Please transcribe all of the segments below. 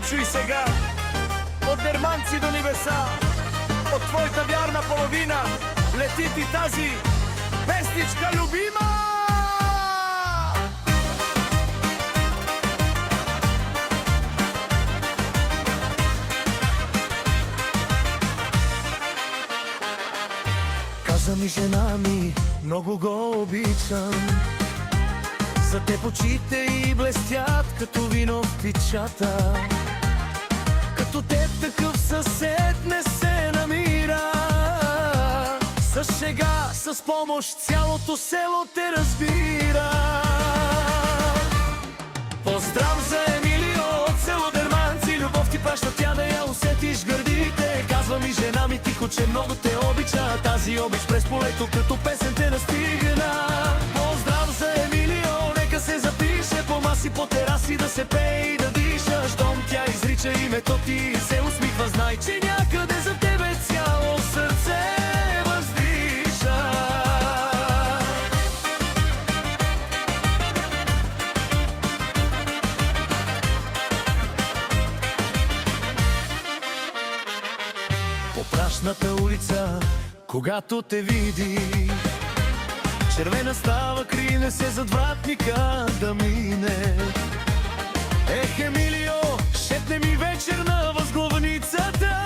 чуй сега. От Дерманци до небеса, от твоята вярна половина лети ти тази песничка любима. Каза ми жена ми, много го обичам. За теб очите и блестят като вино в печата. Като теб такъв съсед не се намира. С шега, с помощ цялото село те разбира. Поздрав за Емилио от село Дерманци. Любов ти праща, тя да я усетиш гърдите. Казва ми жена ми тихо, че много те обича. Тази обич през полето като песен те настигна. Поздрав за Емилио, нека се запише по маси, по тераси да се пее и да диша. Щом тя изрича името ти и се усмихва, знай, че някъде за тебе цяло сърце въздиша. По прашната улица, когато те види, червена става, крине се зад вратника да мине. Ех, Емилио, шепне ми вечер на възглавницата.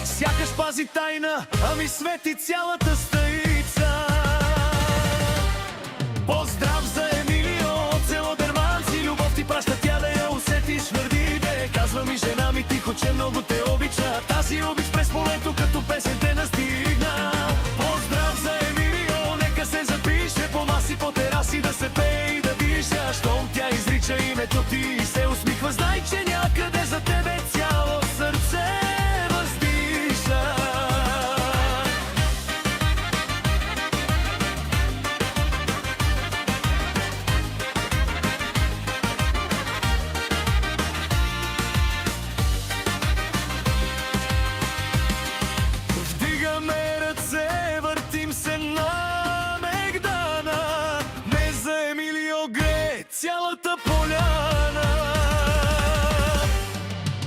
Сякаш пази тайна, а ми свети цялата стаица. Поздрав за Емилио от село Дерманци. Любов ти праща, тя да я усетиш гърдите. Казва ми жена ми тихо, че много те обича. Тази обич през полето като песен те настигна. Поздрав за Емилио, нека се запише по маси, по тераси да се пее и да диша. Щом тя изрича името ти и се усмихва, знай, че някъде за тебе цяло сърце въздиша. Вдигаме ръце, въртим се на мегдана. Не за Емилио грее цялата поляна.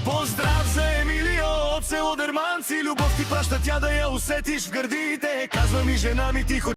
Поздрав за Емилио от село Дерманци. Любов ти праща, тя да я усетиш в гърдите. Казва ми жена ми тихо.